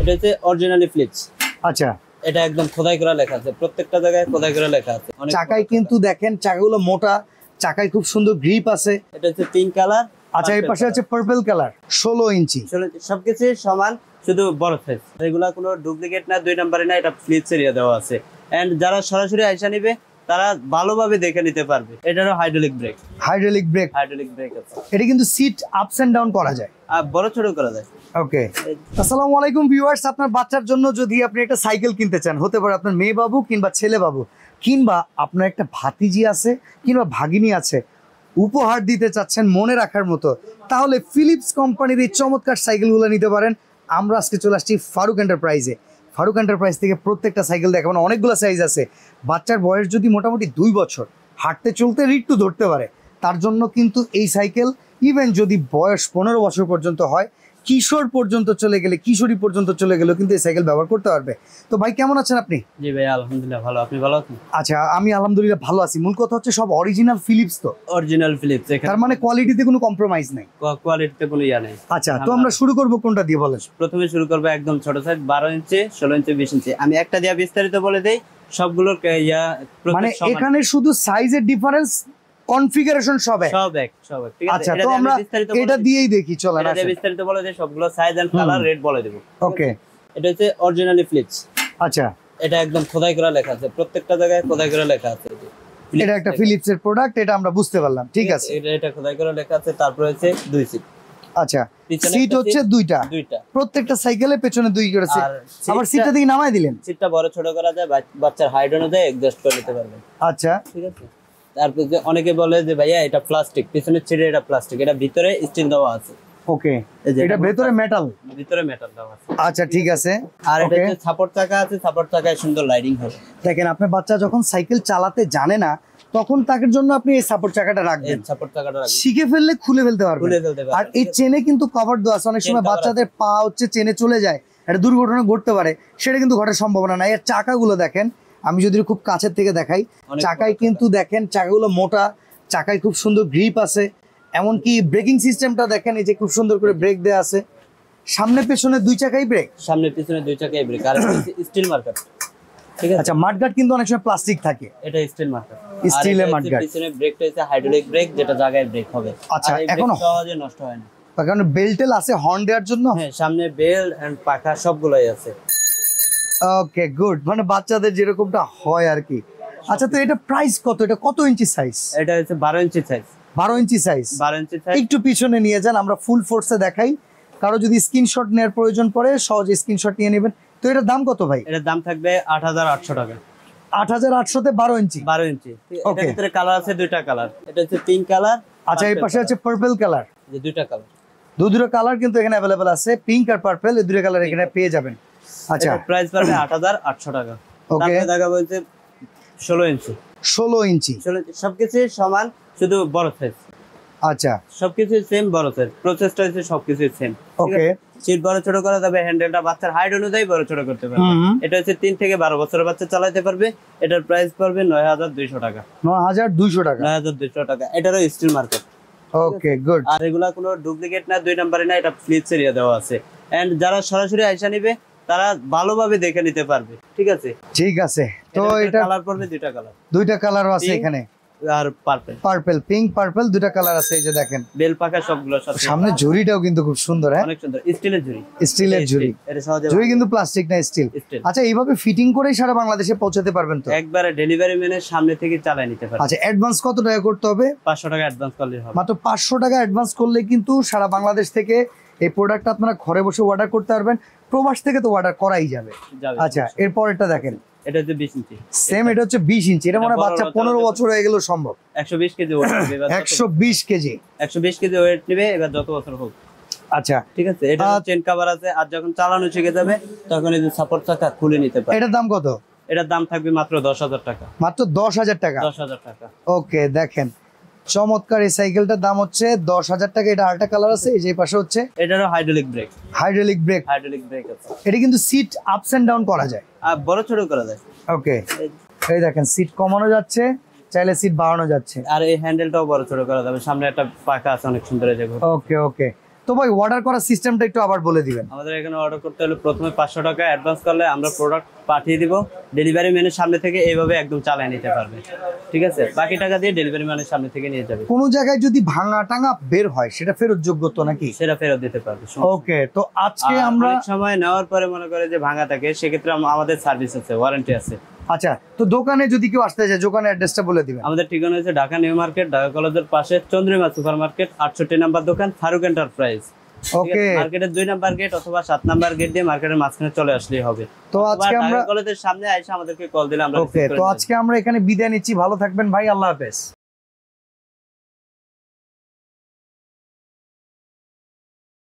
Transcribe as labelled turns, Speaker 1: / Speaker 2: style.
Speaker 1: এটা হচ্ছে originally Phillips.
Speaker 2: আচ্ছা,
Speaker 1: এটা একদম খোদাই করা লেখা আছে, প্রত্যেকটা জায়গায় খোদাই করা লেখা আছে।
Speaker 2: চাকায় কিন্তু দেখেন চাকাগুলো মোটা, চাকায় খুব সুন্দর গ্রিপ আছে।
Speaker 1: এটা হচ্ছে পিঙ্ক কালার।
Speaker 2: আচ্ছা, এই পাশে হচ্ছে পার্পল কালার। 16 ইঞ্চি
Speaker 1: সবকিছু সমান, শুধু বড় সাইজ। এগুলা কোনো ডুপ্লিকেট না, 2 নম্বরে না, এটা ফ্লিপস এরিয়া দেওয়া আছে। এন্ড যারা সরাসরি আইসা নিবে তারা ভালোভাবে দেখে নিতে পারবে। এটারও হাইড্রোলিক ব্রেক।
Speaker 2: হাইড্রোলিক ব্রেক আছে। এটা কিন্তু সিট আপস এন্ড ডাউন করা যায়,
Speaker 1: আর বড় ছোট করা যায়।
Speaker 2: ওকে। আসসালামু আলাইকুম ভিউয়ার্স, আপনার বাচ্চার জন্য যদি আপনি একটা সাইকেল কিনতে চান, হতে পারে আপনার মেয়ে বাবু কিংবা ছেলে বাবু, কিংবা আপনার একটা ভাতিজি আছে কিংবা ভাগিনী আছে, উপহার দিতে চাচ্ছেন মনে রাখার মতো, তাহলে ফিলিপস কোম্পানির এই চমৎকার সাইকেলগুলো নিতে পারেন। আমরা আজকে চলে আসছি ফারুক এন্টারপ্রাইজে। ফারুক এন্টারপ্রাইজ থেকে প্রত্যেকটা সাইকেল দেখাবো, অনেকগুলো সাইজ আছে। বাচ্চার বয়স যদি মোটামুটি 2 বছর, হাঁটতে চলতে একটু ধরতে পারে, তার জন্য কিন্তু এই সাইকেল, ইভেন যদি বয়স 15 বছর পর্যন্ত হয়, কিশোর পর্যন্ত চলে গেলে, কিশোরী পর্যন্ত চলে গেলেও কিন্তু এই সাইকেল ব্যবহার করতে পারবে। তো ভাই, কেমন আছেন আপনি?
Speaker 1: জি ভাই, আলহামদুলিল্লাহ ভালো। আপনি ভালো আছেন?
Speaker 2: আচ্ছা, আমি আলহামদুলিল্লাহ ভালো আছি। মূল কথা হচ্ছে সব অরিজিনাল ফিলিপস তো?
Speaker 1: Original Philips.
Speaker 2: তার মানে কোয়ালিটিতে কোনো কম্প্রোমাইজ নাই?
Speaker 1: কোয়ালিটিতে কোনো ইয়া নেই।
Speaker 2: আচ্ছা, তো আমরা শুরু করব কোনটা দিয়ে বলেন?
Speaker 1: প্রথমে শুরু করব একদম ছোট সাইজ, 12 ইঞ্চি, 16 ইঞ্চি, 20 ইঞ্চি। আমি একটা দিয়ে বিস্তারিত বলে দেই সবগুলোর ইয়া।
Speaker 2: মানে এখানে শুধু সাইজের ডিফারেন্স, কনফিগারেশন সব এক।
Speaker 1: ঠিক আছে।
Speaker 2: আচ্ছা, তো আমরা এটা দিয়েই দেখি, চলেন
Speaker 1: এটা বিস্তারিত বলে দেই, সবগুলো সাইজ এন্ড কালার রেট বলে দেব।
Speaker 2: ওকে।
Speaker 1: এটা হচ্ছে অরিজিনালি ফ্লিপস।
Speaker 2: আচ্ছা,
Speaker 1: এটা একদম খোদাই করা লেখা আছে, প্রত্যেকটা জায়গায় খোদাই করা লেখা আছে।
Speaker 2: এটা একটা ফিলিপস এর প্রোডাক্ট, এটা আমরা বুঝতে পারলাম, ঠিক আছে।
Speaker 1: এটা খোদাই করা লেখা আছে। তারপর হচ্ছে 2 সিট।
Speaker 2: আচ্ছা, সিট হচ্ছে দুইটা, প্রত্যেকটা সাইকেলের পেছনে 2 করে সিট। আবার সিটটা দিকে নামায় দিলেন।
Speaker 1: সিটটা বড় ছোট করা যায়, বাচ্চার হাইট অনুযায়ী অ্যাডজাস্ট করে নিতে পারবেন।
Speaker 2: আচ্ছা,
Speaker 1: ঠিক আছে। তারপর যে অনেকে বলে যে ভাইয়া এটা প্লাস্টিক, পিছনের সিটে এটা প্লাস্টিক, এটা ভিতরে স্টিল দেওয়া আছে।
Speaker 2: ওকে, এটা ভিতরে মেটাল
Speaker 1: দেওয়া আছে।
Speaker 2: আচ্ছা, ঠিক আছে।
Speaker 1: আর এটা যে সাপোর্ট চাকা আছে, সাপোর্ট চাকায় সুন্দর লাইটিং হবে।
Speaker 2: দেখেন, আপনার বাচ্চা যখন সাইকেল চালাতে জানে না, তখন তার জন্য আপনি এই সাপোর্ট চাকাটা রাখবেন। শিখে ফেললে খুলে ফেলতে পারবেন। আর এই চেনে কিন্তু কভার দেওয়া আছে। অনেক সময় বাচ্চাদের পা হচ্ছে চেনে চলে যায়, একটা দুর্ঘটনা ঘটতে পারে, সেটা কিন্তু ঘটার সম্ভাবনা নাই। এর চাকাগুলো দেখেন, আমি যদি খুব কাছের থেকে দেখাই, চাকায় কিন্তু দেখেন চাকাগুলো মোটা, চাকায় খুব সুন্দর গ্রিপ আছে। এমনকি ব্রেকিং সিস্টেমটা দেখেন, এই যে খুব সুন্দর করে ব্রেক দেওয়া আছে। সামনে পেছনে 2 চাকাই ব্রেক,
Speaker 1: সামনে পেছনে 2 চাকাই ব্রেক। আর স্টিল মার্কার। ঠিক আছে।
Speaker 2: আচ্ছা, মাডগার্ড কিন্তু অনেক সময় প্লাস্টিক থাকে,
Speaker 1: এটা স্টিল মার্কার।
Speaker 2: স্টিলের মাডগার্ড।
Speaker 1: পিছনে ব্রেকটা হচ্ছে হাইড্রোলিক ব্রেক, যেটা জায়গায় ব্রেক হবে।
Speaker 2: আচ্ছা, এখন
Speaker 1: সহজে নষ্ট হয় না,
Speaker 2: কারণ বেল্টেল আছে হর্ন দেওয়ার জন্য।
Speaker 1: হ্যাঁ, সামনে বেল্ট এন্ড পাখা সবগুলাই আছে।
Speaker 2: ওকে, গুড। মানে বাচ্চাদের যেরকমটা হয় আর কি। আচ্ছা, তো এটা প্রাইস কত? এটা কত ইঞ্চি সাইজ?
Speaker 1: এটা হচ্ছে 12 ইঞ্চি সাইজ।
Speaker 2: 12 ইঞ্চি সাইজ।
Speaker 1: 12 ইঞ্চি সাইজ।
Speaker 2: একটু পিছনে নিয়ে যান, আমরা ফুল ফোর্সে দেখাই। কারো যদি স্ক্রিনশট নেওয়ার প্রয়োজন পড়ে, সহজে স্ক্রিনশট নিয়ে নেবেন। তো এটার দাম কত ভাই?
Speaker 1: এটার দাম থাকবে 8800 টাকা।
Speaker 2: 8800 তে 12 ইঞ্চি।
Speaker 1: 12 ইঞ্চি। এটার ভিতরে কালার আছে 2টা কালার। এটা হচ্ছে পিঙ্ক কালার।
Speaker 2: আচ্ছা, এই পাশে হচ্ছে পার্পল কালার।
Speaker 1: যে 2টা কালার,
Speaker 2: দুটো কালার কিন্তু এখানে अवेलेबल আছে, পিঙ্ক আর পার্পল, এই দুটো কালার এখানে পেয়ে যাবেন। আচ্ছা,
Speaker 1: প্রাইস পড়বে 8800 টাকা।
Speaker 2: ওকে,
Speaker 1: টাকা বলতে 16 ইঞ্চি।
Speaker 2: 16 ইঞ্চি
Speaker 1: সবকিছু সমান, শুধু বড় সাইজ।
Speaker 2: আচ্ছা,
Speaker 1: সবকিছু সেম, বড় সাইজ। প্রসেসটা হচ্ছে সবকিছু সেম।
Speaker 2: ওকে।
Speaker 1: সিট বড় ছোট করা যাবে, হ্যান্ডেলটা বাচ্চার হাইট অনুযায়ী বড় ছোট করতে পারবে। এটা হচ্ছে 3 থেকে 12 বছরের বাচ্চা চালাতে পারবে। এটার প্রাইস পড়বে 9200 টাকা।
Speaker 2: 9200 টাকা।
Speaker 1: 9200 টাকা। এটারও স্টিল মার্কেট।
Speaker 2: ওকে, গুড।
Speaker 1: আর এগুলা কোনো ডুপ্লিকেট না, 2 নম্বরে না, এটা ফ্লিপস এরিয়া দেওয়া আছে। এন্ড যারা সরাসরি আইসা নিবে তারা ভালোভাবে দেখে নিতে পারবে। ঠিক আছে,
Speaker 2: ঠিক আছে। তো এটা
Speaker 1: কালার পড়বে 2টা কালার।
Speaker 2: 2টা কালারও আছে এখানে,
Speaker 1: আর
Speaker 2: পার্পল, পিঙ্ক পার্পল, 2টা কালার আছে। এই যে দেখেন,
Speaker 1: বেল পাকা সবগুলো সাথে।
Speaker 2: সামনে ঝুড়িটাও কিন্তু খুব সুন্দর, হ্যাঁ,
Speaker 1: অনেক সুন্দর। স্টিলের ঝুড়ি।
Speaker 2: স্টিলের ঝুড়ি।
Speaker 1: এটা সহজে,
Speaker 2: ঝুড়ি কিন্তু প্লাস্টিক না, স্টিল। আচ্ছা, এইভাবে ফিটিং করেই সারা বাংলাদেশে পৌঁছাতে পারবেন তো?
Speaker 1: একবারে ডেলিভারি ম্যানের সামনে থেকে চালাই নিতে পারবেন।
Speaker 2: আচ্ছা, অ্যাডভান্স কত টাকা করতে হবে?
Speaker 1: 500 টাকা অ্যাডভান্স করলে হবে।
Speaker 2: মাত্র 500 টাকা অ্যাডভান্স করলে কিন্তু সারা বাংলাদেশ থেকে এই প্রোডাক্টটা আপনারা ঘরে বসে অর্ডার করতে পারবেন। প্রবাস থেকে তো অর্ডার করাই যাবে। আচ্ছা, এরপর এটা দেখেন,
Speaker 1: এটা হচ্ছে 20 ইঞ্চি।
Speaker 2: সেম, এটা হচ্ছে 20 ইঞ্চি। এটা মানে বাচ্চা 15 বছর হয়ে গেল সম্ভব।
Speaker 1: 120 কেজি ওয়েট নেবে।
Speaker 2: 120 কেজি।
Speaker 1: 120 কেজি ওয়েট নেবে, এবার যত বছর হোক।
Speaker 2: আচ্ছা,
Speaker 1: ঠিক আছে। এটা চেন কভার আছে, আর যখন চালানো শিখে যাবে তখন এই যে সাপোর্ট চাকা খুলে নিতে পারবে।
Speaker 2: এটার দাম কত?
Speaker 1: এটার দাম থাকবে মাত্র 10000 টাকা।
Speaker 2: মাত্র 10000 টাকা।
Speaker 1: 10000 টাকা।
Speaker 2: ওকে, দেখেন চমৎকার এই সাইকেলটার দাম হচ্ছে 10000 টাকা। এটা আরেকটা কালার আছে, এই যে পাশে হচ্ছে
Speaker 1: এটারও হাইড্রোলিক ব্রেক।
Speaker 2: হাইড্রোলিক ব্রেক
Speaker 1: আছে।
Speaker 2: এটা কিন্তু সিট আপস এন্ড ডাউন করা যায়,
Speaker 1: আর বড় ছোট করা যায়।
Speaker 2: ওকে, এই দেখেন সিট কমানো যাচ্ছে, চাইলে সিট বাড়ানো যাচ্ছে।
Speaker 1: আর এই হ্যান্ডেলটাও বড় ছোট করা যাবে। সামনে একটা পাখা আছে অনেক সুন্দর। এই যে
Speaker 2: ওকে, ওকে। তো ভাই অর্ডার করার সিস্টেমটা একটু আবার বলে দিবেন।
Speaker 1: আমাদের এখানে অর্ডার করতে হলে প্রথমে 500 টাকা অ্যাডভান্স করলে আমরা প্রোডাক্ট পাঠিয়ে দিব, ডেলিভারি ম্যানের সামনে থেকে এইভাবে একদম চালিয়ে নিতে পারবে, ঠিক আছে? বাকি টাকা দিয়ে ডেলিভারি ম্যানের সামনে থেকে নিয়ে যাবে।
Speaker 2: কোনো জায়গায় যদি ভাঙা টাঙা বের হয় সেটা ফেরত যোগ্য তো নাকি?
Speaker 1: সেটা ফেরত দিতে পারবে।
Speaker 2: ওকে, তো আজকে
Speaker 1: আর
Speaker 2: আমরা
Speaker 1: অনেক সময় নেওয়ার পরে মনে করে যে ভাঙা থাকে, সেক্ষেত্রে আমাদের সার্ভিস আছে, ওয়ারেন্টি আছে।
Speaker 2: আচ্ছা, তো দোকানে যদি কেউ আসতে চায় দোকানের অ্যাড্রেসটা বলে দিবেন।
Speaker 1: আমাদের ঠিকানা হচ্ছে ঢাকা নিউ মার্কেট, ঢাকা কলেজের পাশে চন্দ্রিমা সুপার মার্কেট, 68 নাম্বার দোকান, ফারুক এন্টারপ্রাইজ।
Speaker 2: ওকে,
Speaker 1: মার্কেটের 2 নাম্বার গেট অথবা 7 নাম্বার গেট দিয়ে মার্কেটের মাঝখানে চলে আসলেই হবে।
Speaker 2: তো আজকে আমরা
Speaker 1: কলেজের সামনে আইসা আমাদেরকে কল দিলে আমরা
Speaker 2: ওকে, তো আজকে আমরা এখানে বিদায় নিচ্ছি। ভালো থাকবেন ভাই, আল্লাহ হাফেজ।